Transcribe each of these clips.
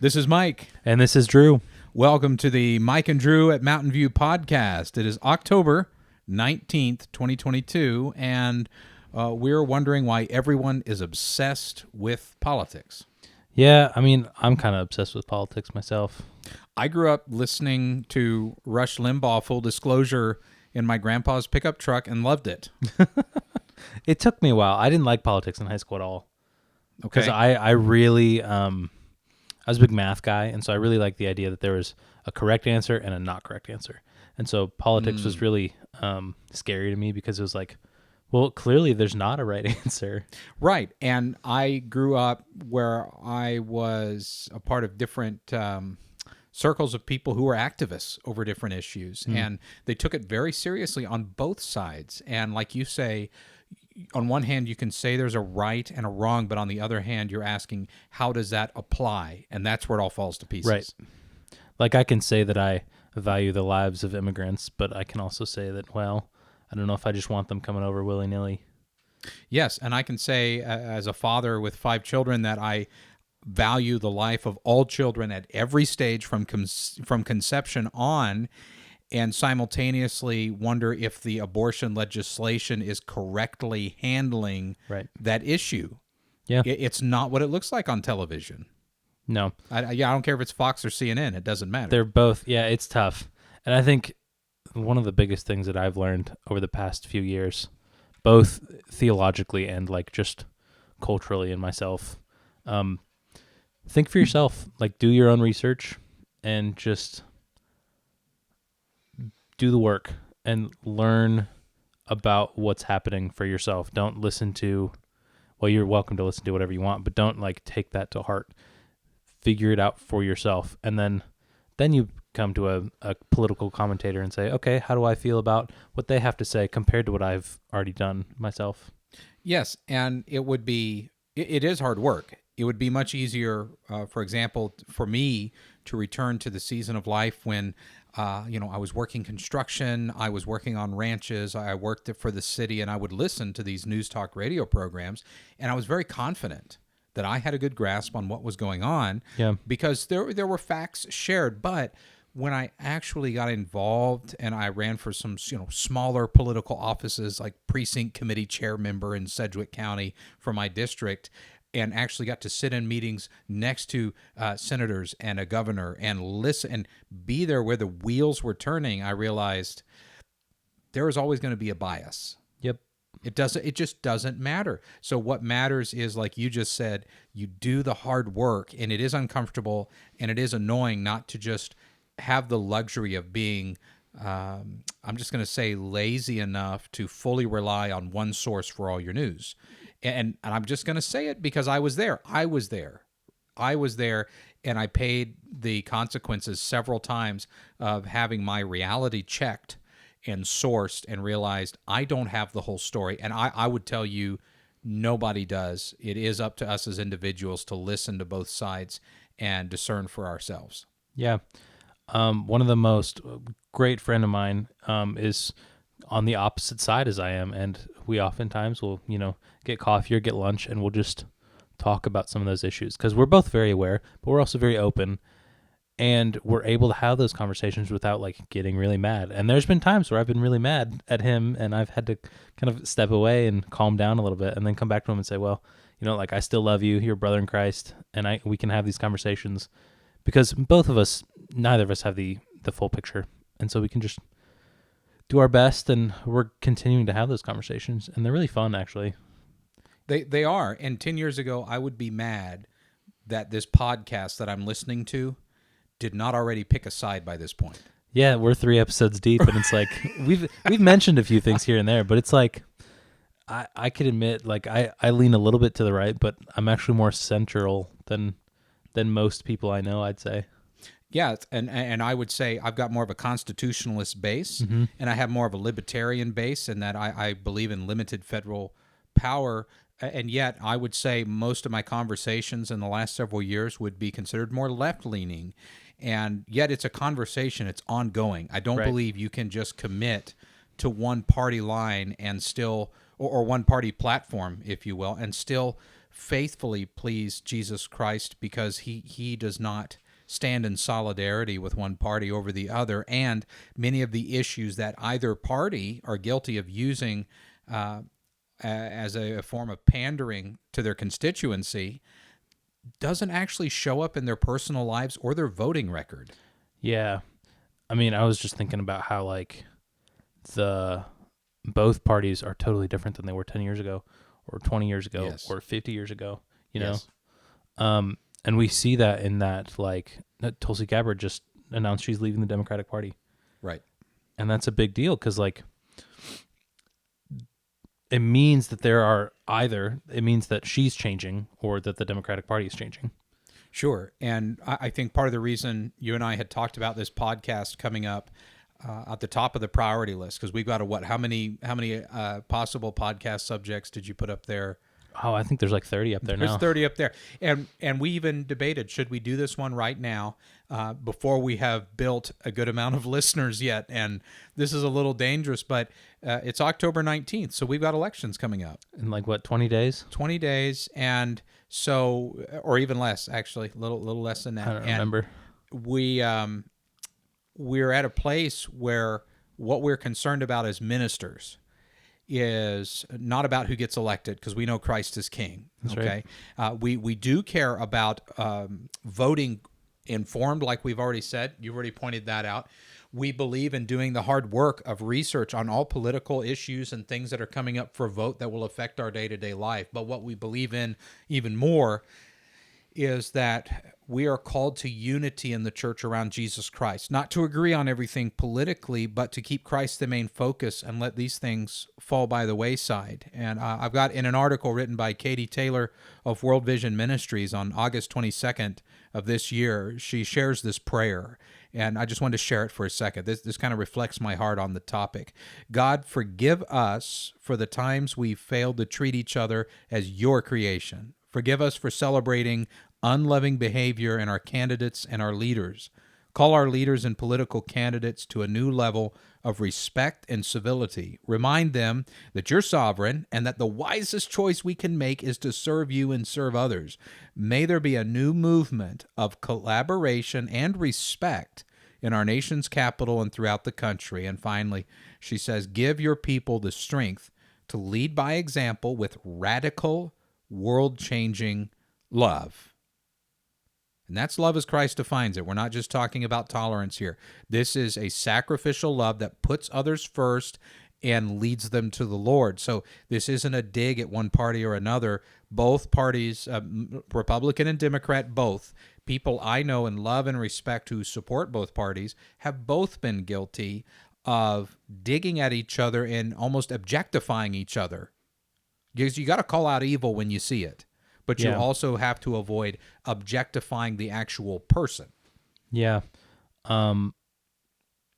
This is Mike. And this is Drew. Welcome to the Mike and Drew at Mountain View podcast. It is October 19th, 2022, and we're wondering why everyone is obsessed with politics. Yeah, I mean, I'm kind of obsessed with politics myself. I grew up listening to Rush Limbaugh, full disclosure, in my grandpa's pickup truck and loved it. It took me a while. I didn't like politics in high school at all. Okay. Because I really, I was a big math guy, and so I really liked the idea that there was a correct answer and a not correct answer. And so politics was really scary to me because it was like, well, clearly there's not a right answer. Right. And I grew up where I was a part of different circles of people who were activists over different issues. And they took it very seriously on both sides. And like you say, on one hand, you can say there's a right and a wrong, but on the other hand, you're asking, how does that apply? And that's where it all falls to pieces. Right. Like I can say that I value the lives of immigrants, but I can also say that, well, I don't know if I just want them coming over willy-nilly. Yes, and I can say as a father with 5 children that I value the life of all children at every stage from conception on, and simultaneously wonder if the abortion legislation is correctly handling that issue. Yeah. It's not what it looks like on television. No. I don't care if it's Fox or CNN. It doesn't matter. They're both, yeah, it's tough. And I think one of the biggest things that I've learned over the past few years, both theologically and like just culturally in myself, think for yourself, like do your own research and just do the work and learn about what's happening for yourself. Don't listen to, well, you're welcome to listen to whatever you want, but don't like take that to heart. Figure it out for yourself. And then you come to a political commentator and say, okay, how do I feel about what they have to say compared to what I've already done myself? Yes, and it is hard work. It would be much easier, for example, for me to return to the season of life when, I was working construction, I was working on ranches, I worked for the city, and I would listen to these news talk radio programs, and I was very confident that I had a good grasp on what was going on because there were facts shared. But when I actually got involved and I ran for some smaller political offices like precinct committee chair member in Sedgwick County for my district, and actually got to sit in meetings next to senators and a governor and listen and be there where the wheels were turning, I realized there is always going to be a bias. Yep. It just doesn't matter. So what matters is, like you just said, you do the hard work, and it is uncomfortable and it is annoying not to just have the luxury of being, I'm just going to say, lazy enough to fully rely on one source for all your news. And I'm just going to say it because I was there. I was there, and I paid the consequences several times of having my reality checked and sourced and realized I don't have the whole story. And I would tell you, nobody does. It is up to us as individuals to listen to both sides and discern for ourselves. Yeah. One of the most great friend of mine is on the opposite side as I am, and we oftentimes will, get coffee or get lunch, and we'll just talk about some of those issues because we're both very aware, but we're also very open. And we're able to have those conversations without like getting really mad. And there's been times where I've been really mad at him and I've had to kind of step away and calm down a little bit and then come back to him and say, well, I still love you. You're a brother in Christ. And we can have these conversations because neither of us have the full picture. And so we can just do our best, and we're continuing to have those conversations, and they're really fun, actually. They are. And 10 years ago, I would be mad that this podcast that I'm listening to did not already pick a side by this point. Yeah, we're 3 episodes deep, and it's like we've mentioned a few things here and there, but it's like I could admit, like I lean a little bit to the right, but I'm actually more central than most people I know, I'd say. Yeah, and I would say I've got more of a constitutionalist base, and I have more of a libertarian base, in that I believe in limited federal power. And yet I would say most of my conversations in the last several years would be considered more left-leaning. And yet it's a conversation. It's ongoing. I don't believe you can just commit to one party line and still, or one party platform, if you will, and still faithfully please Jesus Christ because he does not stand in solidarity with one party over the other, and many of the issues that either party are guilty of using as a form of pandering to their constituency doesn't actually show up in their personal lives or their voting record. Yeah. I mean, I was just thinking about how like both parties are totally different than they were 10 years ago or 20 years ago Yes. or 50 years ago, Yes. And we see that in that, like, Tulsi Gabbard just announced she's leaving the Democratic Party. Right. And that's a big deal because, like, it means that it means that she's changing or that the Democratic Party is changing. Sure. And I think part of the reason you and I had talked about this podcast coming up at the top of the priority list, because we've got how many possible podcast subjects did you put up there? Oh, I think there's like 30 up there now. There's 30 up there. And we even debated, should we do this one right now before we have built a good amount of listeners yet? And this is a little dangerous, but it's October 19th, so we've got elections coming up. In like, what, 20 days? 20 days, and so, or even less, actually, a little less than that. I don't remember. We're at a place where what we're concerned about as ministers is not about who gets elected, because we know Christ is king. That's okay, right. We do care about voting informed, like we've already said. You've already pointed that out. We believe in doing the hard work of research on all political issues and things that are coming up for vote that will affect our day-to-day life. But what we believe in even more is that we are called to unity in the church around Jesus Christ, not to agree on everything politically, but to keep Christ the main focus and let these things fall by the wayside. And I've got in an article written by Katie Taylor of World Vision Ministries on August 22nd of this year, she shares this prayer. And I just wanted to share it for a second. This kind of reflects my heart on the topic. God, forgive us for the times we failed to treat each other as your creation. Forgive us for celebrating unloving behavior in our candidates and our leaders. Call our leaders and political candidates to a new level of respect and civility. Remind them that you're sovereign and that the wisest choice we can make is to serve you and serve others. May there be a new movement of collaboration and respect in our nation's capital and throughout the country. And finally, she says, give your people the strength to lead by example with radical, world-changing love. And that's love as Christ defines it. We're not just talking about tolerance here. This is a sacrificial love that puts others first and leads them to the Lord. So this isn't a dig at one party or another. Both parties, Republican and Democrat, both, people I know and love and respect who support both parties, have both been guilty of digging at each other and almost objectifying each other. Because you got to call out evil when you see it. But you also have to avoid objectifying the actual person. Yeah. On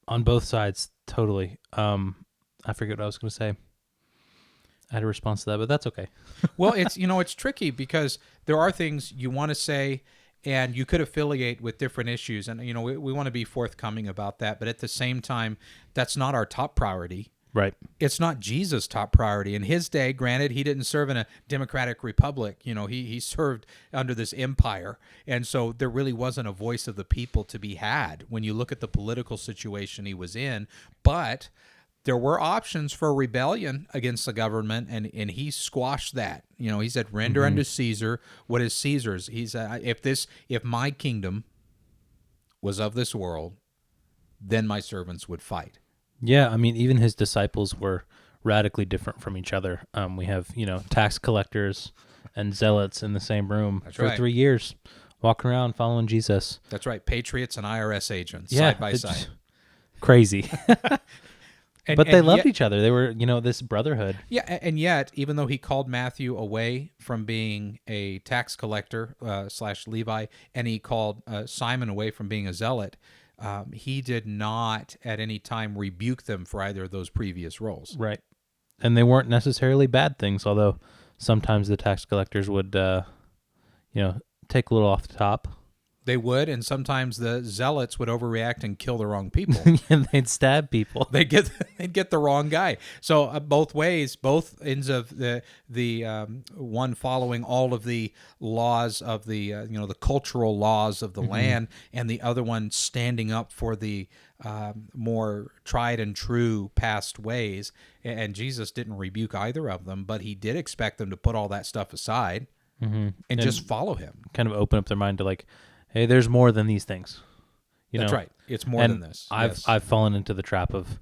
both sides, totally. I forget what I was going to say. I had a response to that, but that's okay. Well, it's tricky because there are things you want to say and you could affiliate with different issues. And, we want to be forthcoming about that. But at the same time, that's not our top priority. Right. It's not Jesus' top priority. In his day, granted, he didn't serve in a democratic republic. He served under this empire. And so there really wasn't a voice of the people to be had when you look at the political situation he was in. But there were options for rebellion against the government, and he squashed that. He said, render unto Caesar what is Caesar's. He said, if my kingdom was of this world, then my servants would fight. Yeah, I mean, even his disciples were radically different from each other. We have, tax collectors and zealots in the same room for 3 years, walking around following Jesus. That's right. Patriots and IRS agents side by side. Crazy. But they loved yet, each other. They were, this brotherhood. Yeah, and yet, even though he called Matthew away from being a tax collector / Levi, and he called Simon away from being a zealot, he did not at any time rebuke them for either of those previous roles. Right. And they weren't necessarily bad things, although sometimes the tax collectors would, take a little off the top. They would, and sometimes the zealots would overreact and kill the wrong people. And they'd stab people. they'd get the wrong guy. So both ways, both ends of the one following all of the laws of the the cultural laws of the land, and the other one standing up for the more tried and true past ways. And Jesus didn't rebuke either of them, but he did expect them to put all that stuff aside and just follow him. Kind of open up their mind to like, hey, there's more than these things. That's right. It's more than this. I've fallen into the trap of,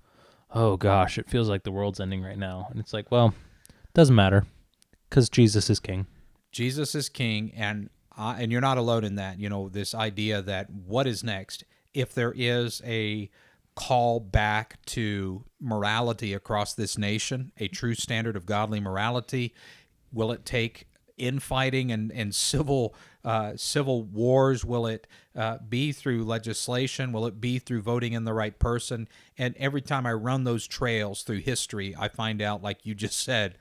oh gosh, it feels like the world's ending right now. And it's like, well, it doesn't matter because Jesus is king. Jesus is king, and you're not alone in that. This idea that what is next? If there is a call back to morality across this nation, a true standard of godly morality, will it take infighting and civil wars? Will it be through legislation? Will it be through voting in the right person? And every time I run those trails through history, I find out, like you just said,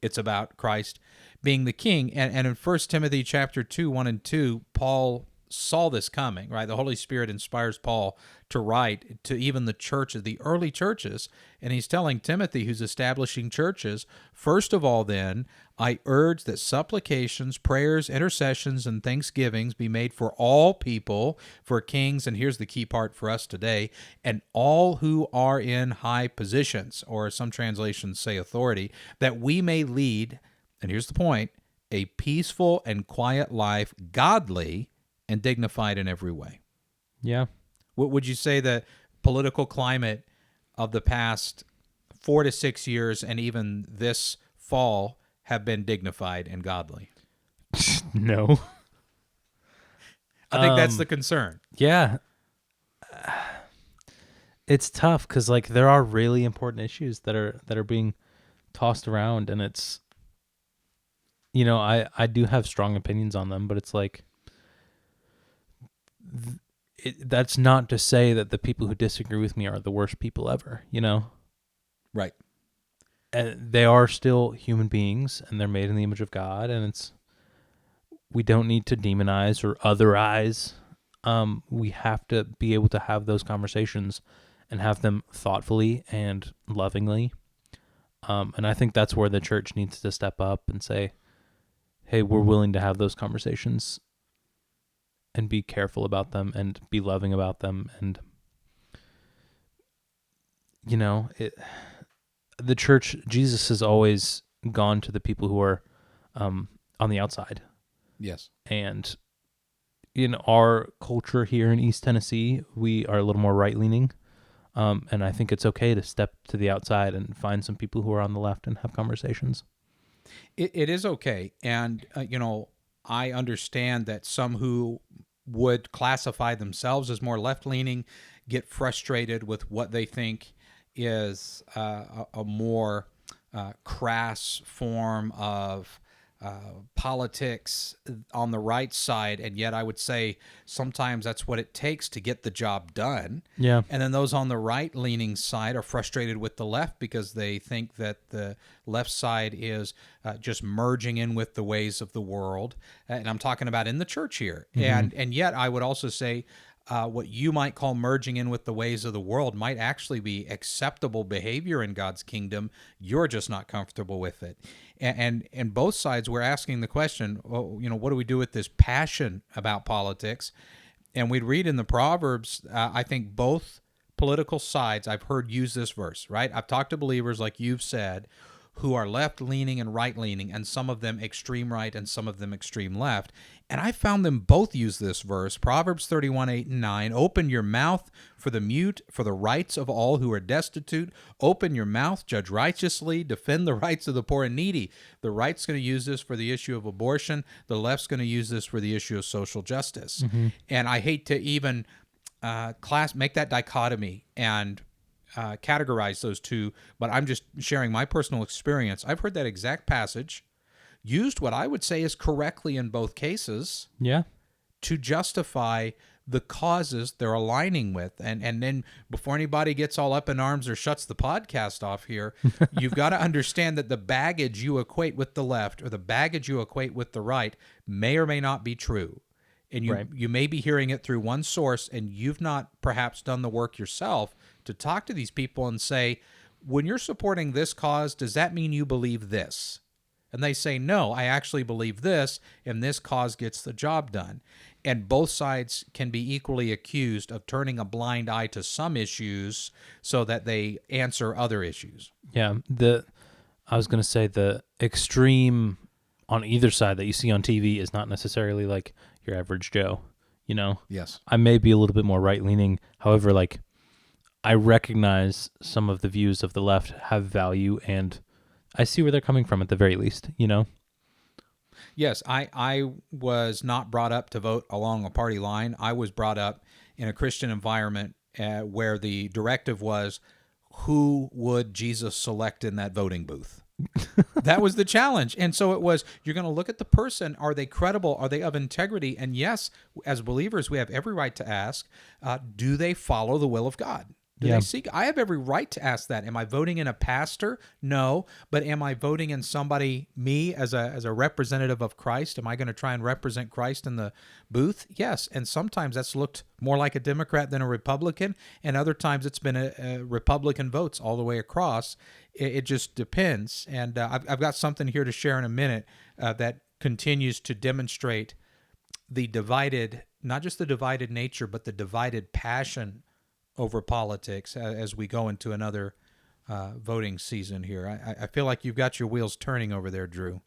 it's about Christ being the king. And in 1 Timothy chapter 2, 1 and 2, Paul saw this coming, right? The Holy Spirit inspires Paul to write to even the churches, the early churches, and he's telling Timothy, who's establishing churches, first of all, then, I urge that supplications, prayers, intercessions, and thanksgivings be made for all people, for kings, and here's the key part for us today, and all who are in high positions, or some translations say authority, that we may lead, and here's the point, a peaceful and quiet life, godly and dignified in every way. Yeah. What would you say the political climate of the past 4 to 6 years and even this fall have been dignified and godly? No. I think that's the concern. Yeah. It's tough because like there are really important issues that are being tossed around, and it's, I do have strong opinions on them, but it's like, that's not to say that the people who disagree with me are the worst people ever, Right. And they are still human beings, and they're made in the image of God, and we don't need to demonize or otherize. We have to be able to have those conversations and have them thoughtfully and lovingly. And I think that's where the church needs to step up and say, hey, we're willing to have those conversations and be careful about them and be loving about them. And, the church, Jesus has always gone to the people who are on the outside. Yes. And in our culture here in East Tennessee, we are a little more right-leaning. And I think it's okay to step to the outside and find some people who are on the left and have conversations. It is okay. And, I understand that some who would classify themselves as more left-leaning get frustrated with what they think is a more crass form of politics on the right side, and yet I would say sometimes that's what it takes to get the job done. Yeah. And then those on the right-leaning side are frustrated with the left because they think that the left side is just merging in with the ways of the world. And I'm talking about in the church here. Mm-hmm. And yet I would also say what you might call merging in with the ways of the world might actually be acceptable behavior in God's kingdom. You're just not comfortable with it. And both sides, we're asking the question, what do we do with this passion about politics? And we'd read in the Proverbs, I think both political sides I've heard use this verse, right? I've talked to believers, like you've said, who are left-leaning and right-leaning, and some of them extreme right and some of them extreme left. And I found them both use this verse, Proverbs 31, 8 and 9, open your mouth for the mute, for the rights of all who are destitute. Open your mouth, judge righteously, defend the rights of the poor and needy. The right's going to use this for the issue of abortion. The left's going to use this for the issue of social justice. Mm-hmm. And I hate to even make that dichotomy and categorize those two, but I'm just sharing my personal experience. I've heard that exact passage used what I would say is correctly in both cases. Yeah. To justify the causes they're aligning with. And then before anybody gets all up in arms or shuts the podcast off here, you've got to understand that the baggage you equate with the left or the baggage you equate with the right may or may not be true. and you may be hearing it through one source, and you've not perhaps done the work yourself to talk to these people and say, when you're supporting this cause, does that mean you believe this? And they say, no, I actually believe this, and this cause gets the job done. And both sides can be equally accused of turning a blind eye to some issues so that they answer other issues. Yeah, I was going to say the extreme on either side that you see on TV is not necessarily like your average Joe, you know? Yes. I may be a little bit more right-leaning. However, like, I recognize some of the views of the left have value, and I see where they're coming from at the very least, you know? Yes, I was not brought up to vote along a party line. I was brought up in a Christian environment where the directive was, who would Jesus select in that voting booth? That was the challenge. And so it was, you're going to look at the person. Are they credible? Are they of integrity? And yes, as believers, we have every right to ask, do they follow the will of God? Do they seek? I have every right to ask that. Am I voting in a pastor? No. But am I voting in somebody, me, as a representative of Christ? Am I going to try and represent Christ in the booth? Yes. And sometimes that's looked more like a Democrat than a Republican. And other times it's been a Republican votes all the way across. It just depends. And I've got something here to share in a minute that continues to demonstrate the divided, not just the divided nature, but the divided passion over politics as we go into another voting season here. I feel like you've got your wheels turning over there, Drew.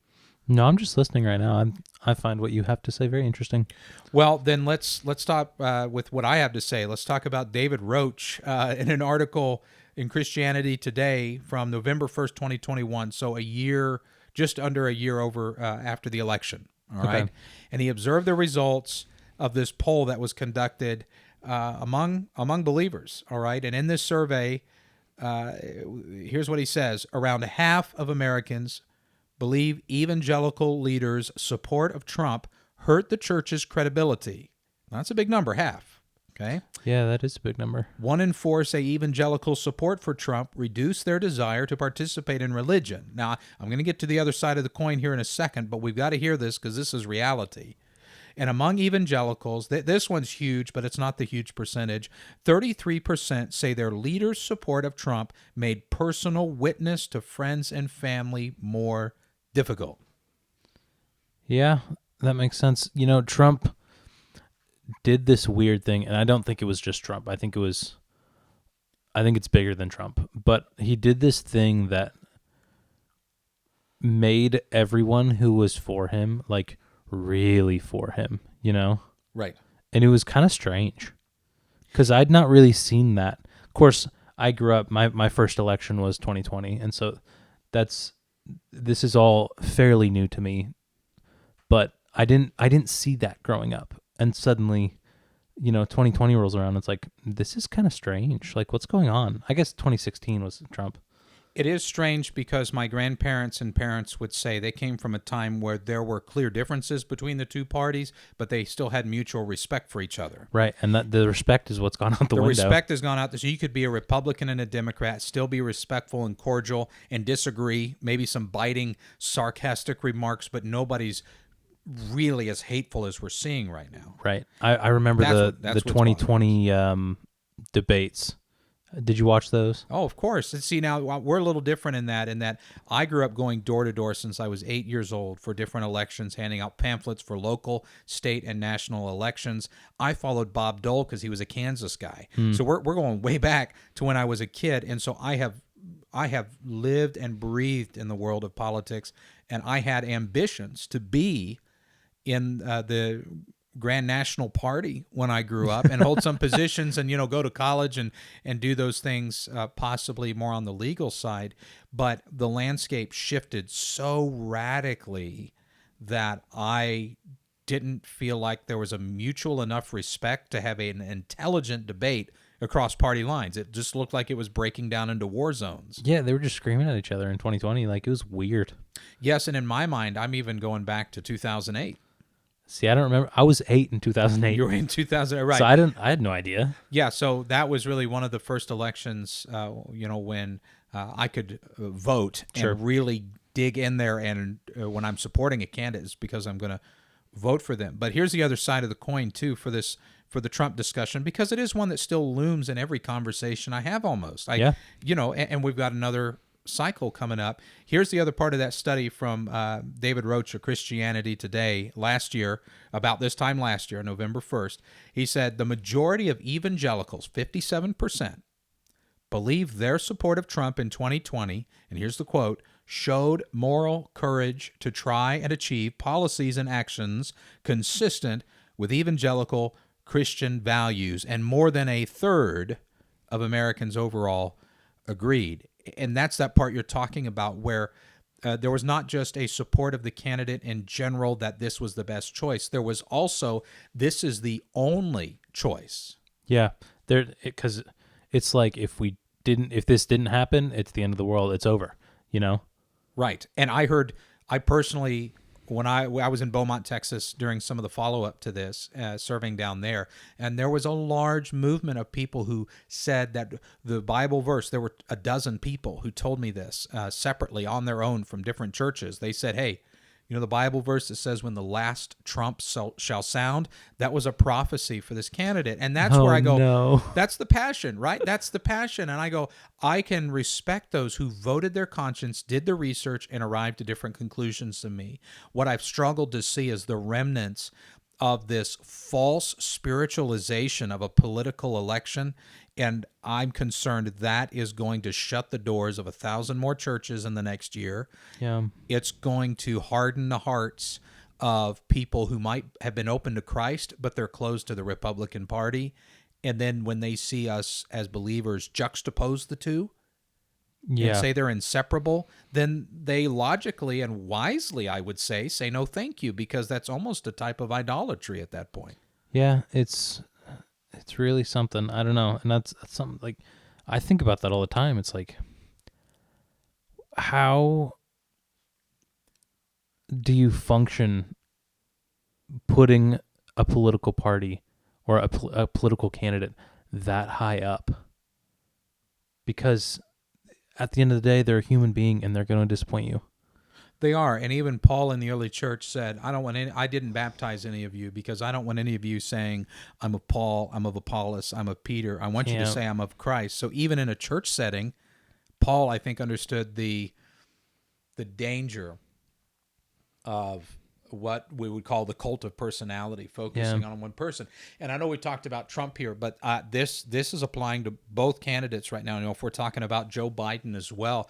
No, I'm just listening right now. I find what you have to say very interesting. Well, then let's stop with what I have to say. Let's talk about David Roach in an article in Christianity Today from November 1st, 2021. So just under a year over after the election. All right. And he observed the results of this poll that was conducted among believers, all right? And in this survey, here's what he says. Around half of Americans believe evangelical leaders' support of Trump hurt the church's credibility. That's a big number, half, okay? Yeah, that is a big number. 1 in 4 say evangelical support for Trump reduced their desire to participate in religion. Now, I'm going to get to the other side of the coin here in a second, but we've got to hear this because this is reality. And among evangelicals, this one's huge, but it's not the huge percentage. 33% say their leaders' support of Trump made personal witness to friends and family more difficult. Yeah, that makes sense. You know, Trump did this weird thing, and I don't think it was just Trump. I think it's bigger than Trump. But he did this thing that made everyone who was for him, like, really for him, you know? Right. And it was kind of strange because I'd not really seen that. Of course, I grew up, my first election was 2020, and so this is all fairly new to me, but I didn't see that growing up. And suddenly, you know, 2020 rolls around, it's like, this is kind of strange. Like, what's going on? I guess 2016 was Trump. It is strange because my grandparents and parents would say they came from a time where there were clear differences between the two parties, but they still had mutual respect for each other. Right, and the respect is what's gone out the window. The respect has gone out. So you could be a Republican and a Democrat, still be respectful and cordial and disagree, maybe some biting, sarcastic remarks, but nobody's really as hateful as we're seeing right now. Right. I remember the 2020 debates. Did you watch those? Oh, of course. See, now we're a little different in that I grew up going door to door since I was 8 years old for different elections, handing out pamphlets for local, state, and national elections. I followed Bob Dole because he was a Kansas guy. So we're going way back to when I was a kid, and so I have lived and breathed in the world of politics, and I had ambitions to be in the Grand National Party when I grew up and hold some positions and, you know, go to college and do those things possibly more on the legal side. But the landscape shifted so radically that I didn't feel like there was a mutual enough respect to have an intelligent debate across party lines. It just looked like it was breaking down into war zones. Yeah, they were just screaming at each other in 2020. Like, it was weird. Yes, and in my mind, I'm even going back to 2008. See, I don't remember. I was 8 in 2008. You were in 2000, right? So I had no idea. Yeah, so that was really one of the first elections, when I could vote and really dig in there. And when I'm supporting a candidate, it's because I'm going to vote for them. But here's the other side of the coin too for the Trump discussion, because it is one that still looms in every conversation I have almost. Yeah. And we've got another cycle coming up. Here's the other part of that study from David Roach of Christianity Today last year, about this time last year, November 1st. He said the majority of evangelicals, 57%, believe their support of Trump in 2020, and here's the quote, showed moral courage to try and achieve policies and actions consistent with evangelical Christian values, and more than a third of Americans overall agreed. And that's that part you're talking about where there was not just a support of the candidate in general that this was the best choice. There was also, this is the only choice. Yeah, because it's like if this didn't happen, it's the end of the world. It's over, Right. And I personally, when I was in Beaumont, Texas, during some of the follow-up to this, serving down there, and there was a large movement of people who said that the Bible verse, there were a dozen people who told me this separately on their own from different churches. They said, hey, the Bible verse that says when the last trump shall sound, that was a prophecy for this candidate. And that's where I go, no. That's the passion, right? That's the passion. And I go, I can respect those who voted their conscience, did the research, and arrived to different conclusions than me. What I've struggled to see is the remnants of this false spiritualization of a political election. And I'm concerned that is going to shut the doors of 1,000 more churches in the next year. Yeah. It's going to harden the hearts of people who might have been open to Christ, but they're closed to the Republican Party. And then when they see us as believers juxtapose the two and say they're inseparable, then they logically and wisely, I would say no thank you, because that's almost a type of idolatry at that point. Yeah, it's really something. I don't know. And that's something, like, I think about that all the time. It's like, how do you function putting a political party or a political candidate that high up? Because at the end of the day, they're a human being and they're going to disappoint you. They are, and even Paul in the early church said, I didn't baptize any of you because I don't want any of you saying, I'm of Paul, I'm of Apollos, I'm of Peter. I want you to say I'm of Christ. So even in a church setting, Paul, I think, understood the danger of what we would call the cult of personality, focusing on one person. And I know we talked about Trump here, but this is applying to both candidates right now. If we're talking about Joe Biden as well,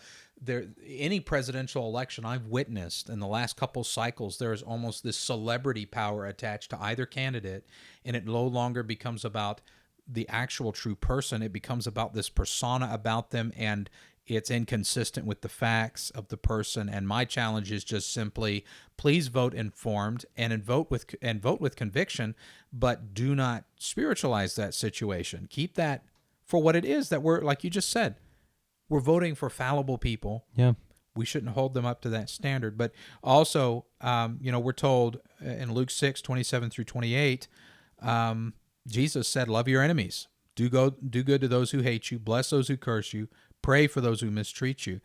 any presidential election I've witnessed in the last couple cycles, there is almost this celebrity power attached to either candidate, and it no longer becomes about the actual true person. It becomes about this persona about them, and it's inconsistent with the facts of the person. And my challenge is just simply, please vote informed and vote with conviction, but do not spiritualize that situation. Keep that for what it is, that we're, like you just said, we're voting for fallible people. Yeah. We shouldn't hold them up to that standard. But also, we're told in Luke 6:27 through 28, Jesus said, love your enemies. Do good to those who hate you. Bless those who curse you. Pray for those who mistreat you.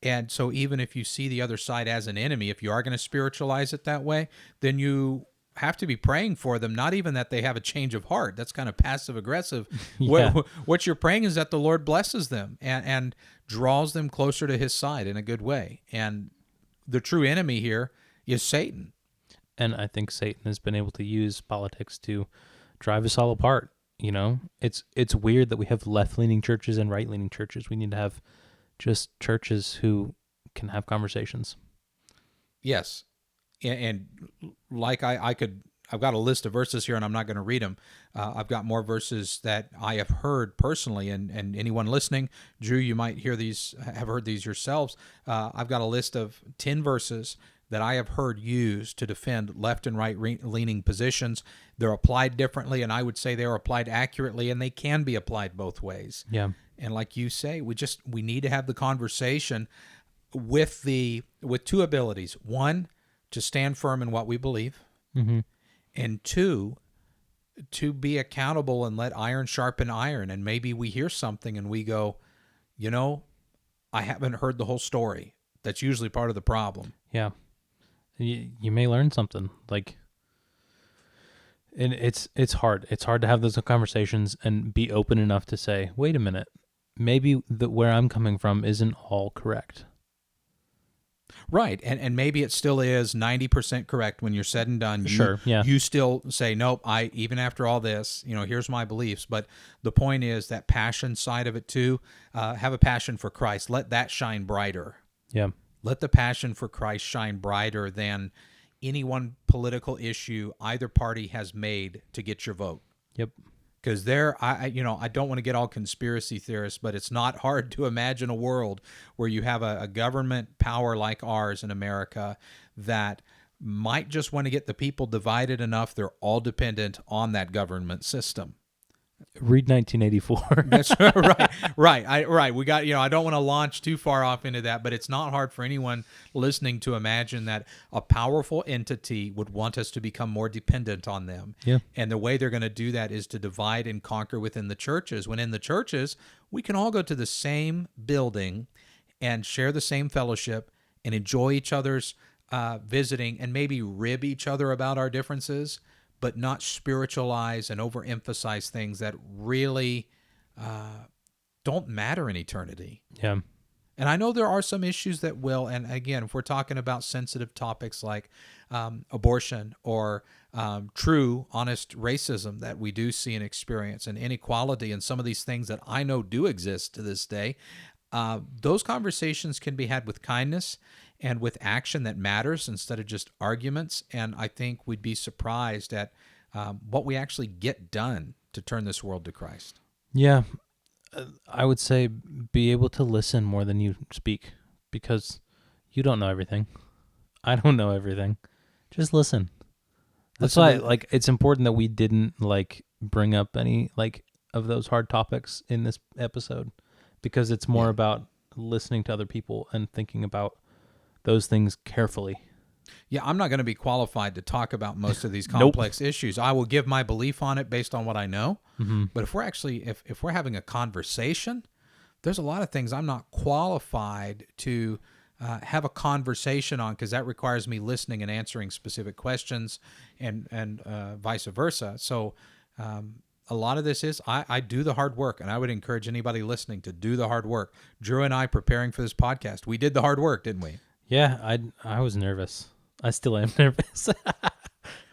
And so even if you see the other side as an enemy, if you are going to spiritualize it that way, then you have to be praying for them, not even that they have a change of heart. That's kind of passive aggressive. Yeah. What you're praying is that the Lord blesses them and draws them closer to his side in a good way. And the true enemy here is Satan. And I think Satan has been able to use politics to drive us all apart. It's weird that we have left-leaning churches and right-leaning churches. We need to have just churches who can have conversations. Yes. And like I've got a list of verses here, and I'm not going to read them. I've got more verses that I have heard personally, and anyone listening, Drew, you might have heard these yourselves. I've got a list of 10 verses that I have heard used to defend left and right leaning positions. They're applied differently, and I would say they're applied accurately, and they can be applied both ways. Yeah. And like you say, we need to have the conversation with two abilities. One, to stand firm in what we believe, mm-hmm. and two, to be accountable and let iron sharpen iron. And maybe we hear something and we go, I haven't heard the whole story. That's usually part of the problem. Yeah. You may learn something. Like, And it's hard. It's hard to have those conversations and be open enough to say, wait a minute, maybe where I'm coming from isn't all correct. Right. And maybe it still is 90% correct when you're said and done. Sure, yeah. You still say, nope, even after all this, here's my beliefs. But the point is that passion side of it too, have a passion for Christ. Let that shine brighter. Yeah. Let the passion for Christ shine brighter than any one political issue either party has made to get your vote. Yep. Because I don't want to get all conspiracy theorists, but it's not hard to imagine a world where you have a government power like ours in America that might just want to get the people divided enough they're all dependent on that government system. Read 1984. That's right. We got, I don't want to launch too far off into that, but it's not hard for anyone listening to imagine that a powerful entity would want us to become more dependent on them. Yeah. And the way they're going to do that is to divide and conquer within the churches. When in the churches, we can all go to the same building and share the same fellowship and enjoy each other's visiting and maybe rib each other about our differences, but not spiritualize and overemphasize things that really don't matter in eternity. Yeah. And I know there are some issues that will, and again, if we're talking about sensitive topics like abortion or true, honest racism that we do see and experience, and inequality and some of these things that I know do exist to this day, those conversations can be had with kindness and with action that matters instead of just arguments. And I think we'd be surprised at what we actually get done to turn this world to Christ. Yeah. I would say be able to listen more than you speak, because you don't know everything. I don't know everything. Just listen. That's why it's important that we didn't bring up any of those hard topics in this episode, because it's more about listening to other people and thinking about those things carefully. Yeah, I'm not going to be qualified to talk about most of these complex issues. I will give my belief on it based on what I know. Mm-hmm. But if we're actually, if we're having a conversation, there's a lot of things I'm not qualified to have a conversation on, because that requires me listening and answering specific questions and vice versa. So a lot of this is I do the hard work, and I would encourage anybody listening to do the hard work. Drew and I preparing for this podcast, we did the hard work, didn't we? Yeah, I was nervous. I still am nervous.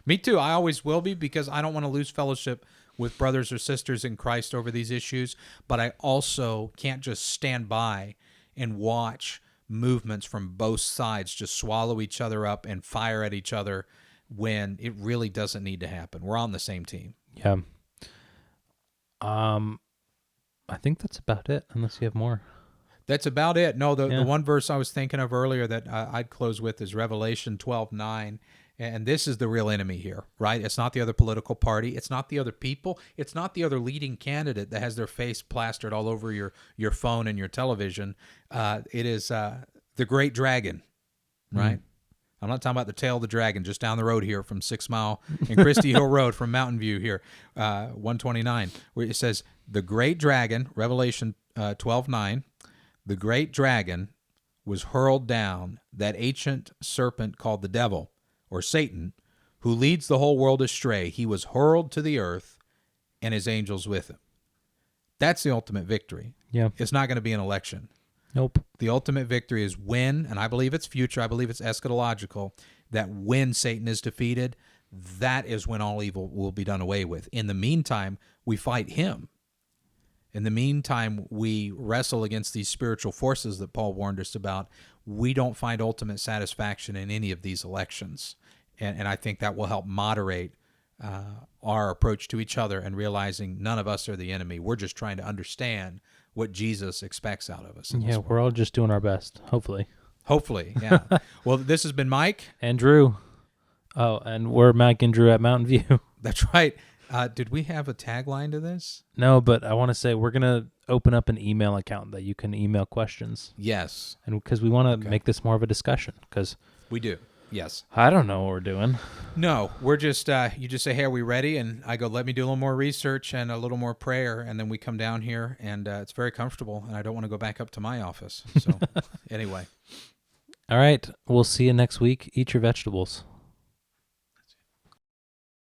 Me too. I always will be, because I don't want to lose fellowship with brothers or sisters in Christ over these issues, but I also can't just stand by and watch movements from both sides just swallow each other up and fire at each other when it really doesn't need to happen. We're on the same team. Yeah. I think that's about it, unless you have more. That's about it. No, the one verse I was thinking of earlier that I'd close with is Revelation 12:9. And this is the real enemy here, right? It's not the other political party. It's not the other people. It's not the other leading candidate that has their face plastered all over your phone and your television. It is the great dragon, right? Mm-hmm. I'm not talking about the tail of the dragon just down the road here from 6 Mile and Christie Hill Road from Mountain View here, 129, where it says, the great dragon, Revelation 12:9, the great dragon was hurled down, that ancient serpent called the devil, or Satan, who leads the whole world astray. He was hurled to the earth, and his angels with him. That's the ultimate victory. Yeah. It's not going to be an election. Nope. The ultimate victory is when, and I believe it's future, I believe it's eschatological, that when Satan is defeated, that is when all evil will be done away with. In the meantime, we fight him. In the meantime, we wrestle against these spiritual forces that Paul warned us about. We don't find ultimate satisfaction in any of these elections. And I think that will help moderate our approach to each other and realizing none of us are the enemy. We're just trying to understand what Jesus expects out of us. Yeah, we're all just doing our best, hopefully. Hopefully, yeah. Well, this has been Mike. And Drew. Oh, and we're Mike and Drew at Mountain View. That's right. Did we have a tagline to this? No, but I want to say we're going to open up an email account that you can email questions. Yes. And because we want to make this more of a discussion, because we do. Yes. I don't know what we're doing. No, we're just, you just say, hey, are we ready? And I go, let me do a little more research and a little more prayer. And then we come down here, and it's very comfortable, and I don't want to go back up to my office. So anyway. All right. We'll see you next week. Eat your vegetables.